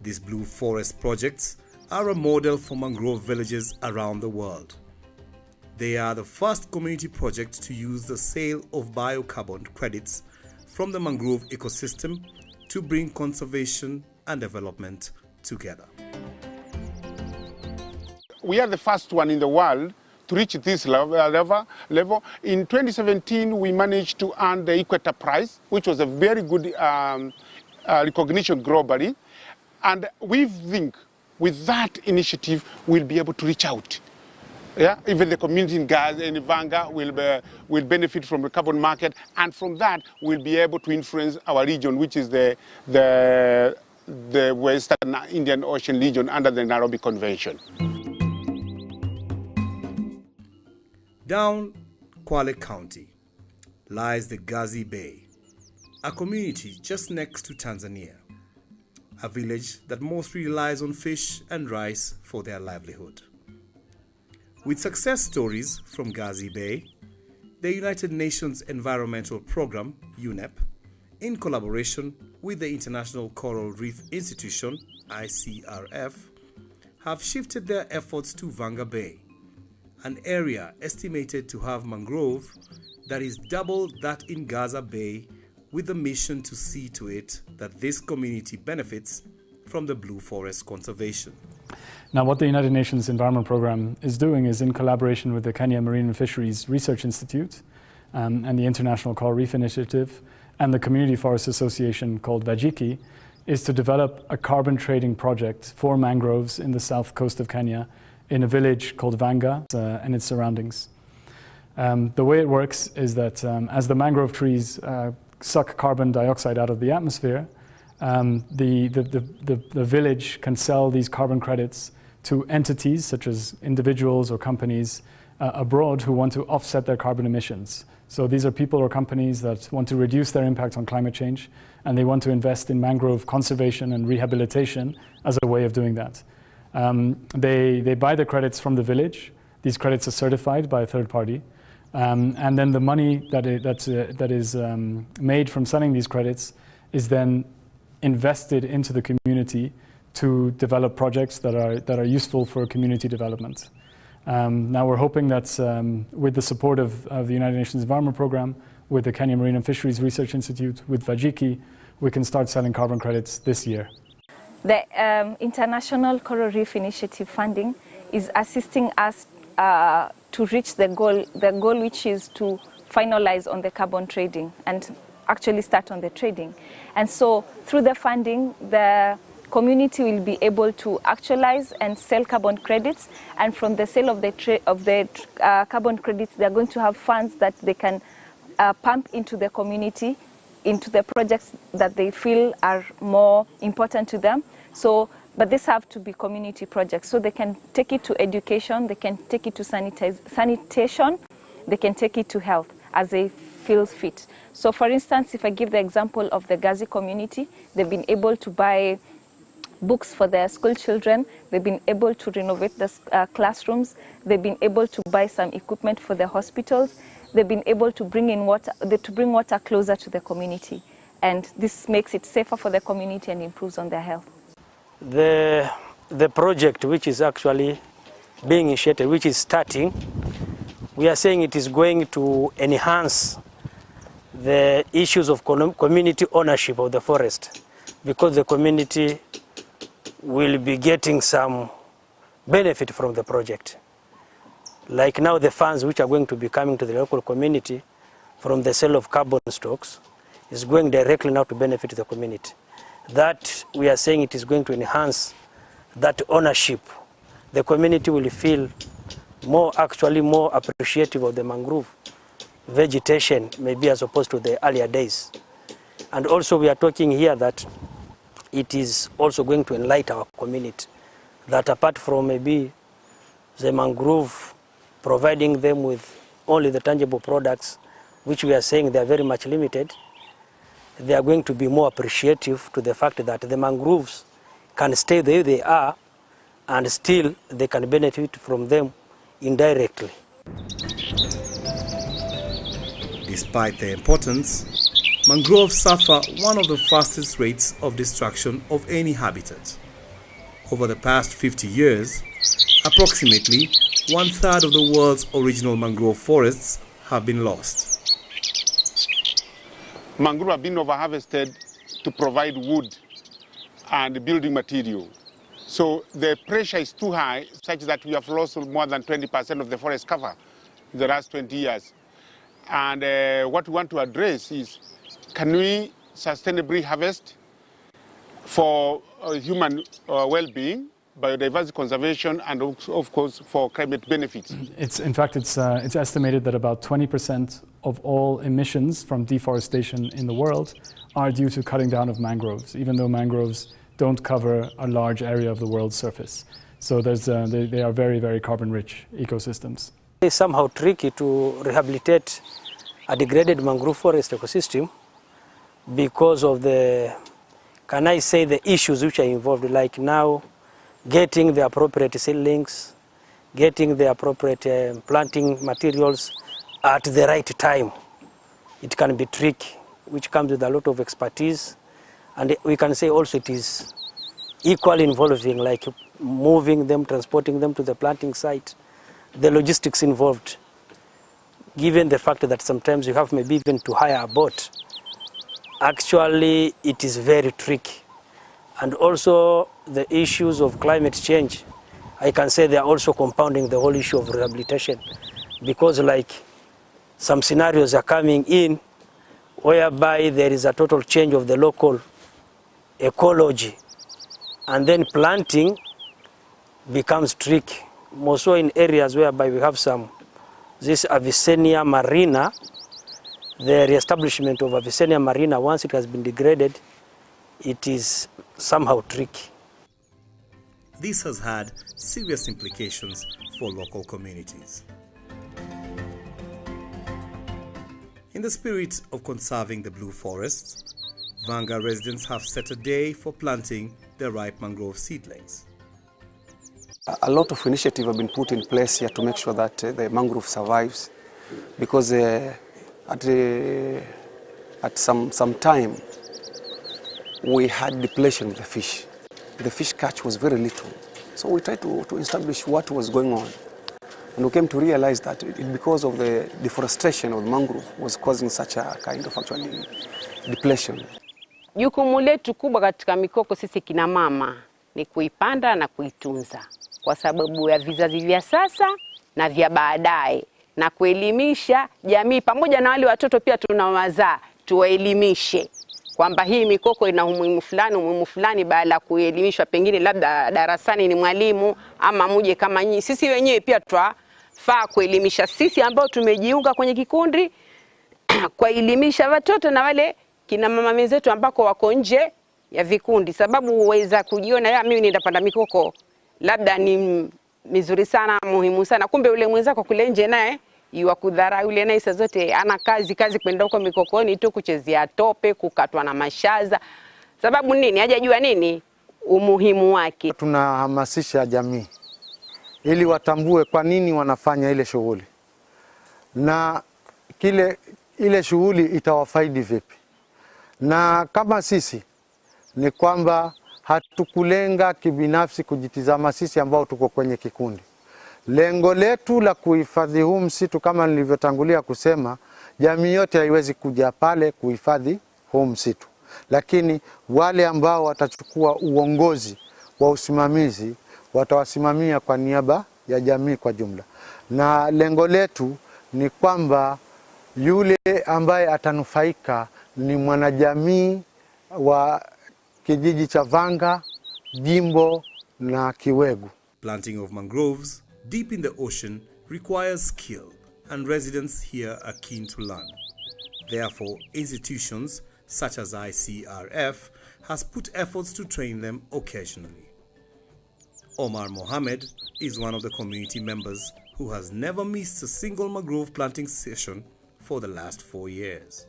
These blue forest projects are a model for mangrove villages around the world. They are the first community project to use the sale of biocarbon credits from the mangrove ecosystem to bring conservation and development together. We are the first one in the world to reach this level. In 2017, we managed to earn the Equator Prize, which was a very good recognition globally. And we think with that initiative, we'll be able to reach out. Yeah, even the community in Gazi and Vanga will benefit from the carbon market, and from that we'll be able to influence our region, which is the Western Indian Ocean region under the Nairobi Convention. Down Kwale County lies the Gazi Bay, a community just next to Tanzania, a village that mostly relies on fish and rice for their livelihood. With success stories from Gazi Bay, the United Nations Environmental Programme, UNEP, in collaboration with the International Coral Reef Institution, ICRF, have shifted their efforts to Vanga Bay, an area estimated to have mangrove that is double that in Gaza Bay, with the mission to see to it that this community benefits from the blue forest conservation. Now, what the United Nations Environment Programme is doing is, in collaboration with the Kenya Marine and Fisheries Research Institute and the International Coral Reef Initiative and the Community Forest Association called Vajiki, is to develop a carbon trading project for mangroves in the south coast of Kenya in a village called Vanga and its surroundings. The way it works is that as the mangrove trees suck carbon dioxide out of the atmosphere, the village can sell these carbon credits to entities such as individuals or companies abroad who want to offset their carbon emissions. So these are people or companies that want to reduce their impact on climate change, and they want to invest in mangrove conservation and rehabilitation as a way of doing that. They buy the credits from the village. These credits are certified by a third party. And then the money that is made from selling these credits is then invested into the community to develop projects that are useful for community development. Now we're hoping that with the support of the United Nations Environment Programme, with the Kenya Marine and Fisheries Research Institute, with Vajiki, we can start selling carbon credits this year. The International Coral Reef Initiative funding is assisting us to reach the goal which is to finalize on the carbon trading and actually start on the trading. And so through the funding, the community will be able to actualize and sell carbon credits, and from the sale of the carbon credits, they're going to have funds that they can pump into the community, into the projects that they feel are more important to them. So, but these have to be community projects, so they can take it to education, they can take it to sanitation, they can take it to health as they feel fit. So for instance, if I give the example of the Gazi community, they've been able to buy books for their school children, they've been able to renovate the classrooms, they've been able to buy some equipment for the hospitals, they've been able to bring water closer to the community, and this makes it safer for the community and improves on their health. The project which is actually being initiated, which is starting, we are saying it is going to enhance the issues of community ownership of the forest, because the community will be getting some benefit from the project. Like now, the funds which are going to be coming to the local community from the sale of carbon stocks is going directly now to benefit the community. That we are saying it is going to enhance that ownership. The community will feel more appreciative of the mangrove vegetation, maybe as opposed to the earlier days. And also we are talking here that it is also going to enlighten our community, that apart from maybe the mangrove providing them with only the tangible products, which we are saying they are very much limited, they are going to be more appreciative to the fact that the mangroves can stay the way they are, and still they can benefit from them indirectly. Despite their importance, mangroves suffer one of the fastest rates of destruction of any habitat. Over the past 50 years, approximately 1/3 of the world's original mangrove forests have been lost. Mangrove have been over-harvested to provide wood and building material. So the pressure is too high, such that we have lost more than 20% of the forest cover in the last 20 years. And what we want to address is, can we sustainably harvest for human well-being, biodiversity conservation, and of course for climate benefits? It's estimated that about 20% of all emissions from deforestation in the world are due to cutting down of mangroves, even though mangroves don't cover a large area of the world's surface. So they are very, very carbon-rich ecosystems. It's somehow tricky to rehabilitate a degraded mangrove forest ecosystem because of the issues which are involved, like now getting the appropriate seedlings, getting the appropriate planting materials at the right time. It can be tricky, which comes with a lot of expertise. And we can say also it is equally involving, like moving them, transporting them to the planting site, the logistics involved, given the fact that sometimes you have maybe even to hire a boat. Actually, it is very tricky. And also the issues of climate change, I can say they are also compounding the whole issue of rehabilitation, because like some scenarios are coming in whereby there is a total change of the local ecology, and then planting becomes tricky, more so in areas whereby we have this Avicennia marina. The re-establishment of Avicennia marina, once it has been degraded, it is somehow tricky. This has had serious implications for local communities. In the spirit of conserving the blue forests, Vanga residents have set a day for planting the ripe mangrove seedlings. A lot of initiatives have been put in place here to make sure that the mangrove survives, because at some time we had depletion of the fish. The fish catch was very little. So we tried to establish what was going on. And we came to realize that because of the deforestation of the mangrove was causing such a kind of actually depletion. Jukumu letu kubwa katika mikoko sisi kina mama ni kuipanda na kuitunza kwa sababu ya vizazi vya sasa na vya baadaye, na kuelimisha jamii pamoja na wale watoto pia tunawazaa, tuwaelimishe kwamba hii mikoko ina umuhimu fulani baada ya kuelimishwa, pengine labda darasani ni mwalimu ama muje kama nyinyi. Sisi wenyewe pia twafaa kuelimisha sisi ambao tumejiunga kwenye kikundi kuelimisha watoto na wale kina mama wenzetu ambako wako nje ya vikundi, sababu uweza kujiona mimi nitapanda mikoko labda ni mizuri sana, muhimu sana, kumbe ule mwenzako kule nje naye yuwa kudhara, yule naye saa zote ana kazi kwenda huko mikokoni tu kuchezea tope, kukatwa na mashaza. Sababu nini? Hajajua nini umuhimu wake. Tunahamasisha jamii ili watambue kwa nini wanafanya ile shughuli na ile shughuli itawafaidi vipi. Na kama sisi ni kwamba hatukulenga kibinafsi kujitizama sisi ambao tuko kwenye kikundi. Lengo letu la kuhifadhi huu msitu, kama nilivyotangulia kusema, jamii yote haiwezi kuja pale kuhifadhi huu msitu, lakini wale ambao watachukua uongozi wa usimamizi watawasimamia kwa niaba ya jamii kwa jumla. Na lengo letu ni kwamba yule ambaye atanufaika ni mwanajamii wa kijiji cha Vanga, jimbo na Kiwegu. Planting of mangroves deep in the ocean requires skill, and residents here are keen to learn. Therefore, institutions such as ICRF has put efforts to train them occasionally. Omar Mohammed is one of the community members who has never missed a single mangrove planting session for the last 4 years.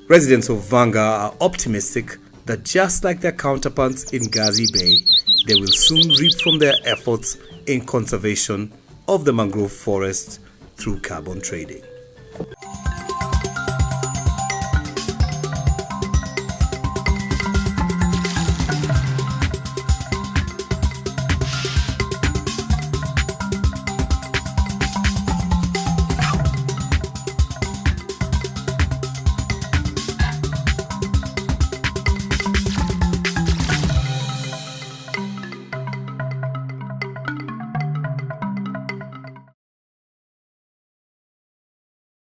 Residents of Vanga are optimistic that just like their counterparts in Gazi Bay, they will soon reap from their efforts in conservation of the mangrove forest through carbon trading.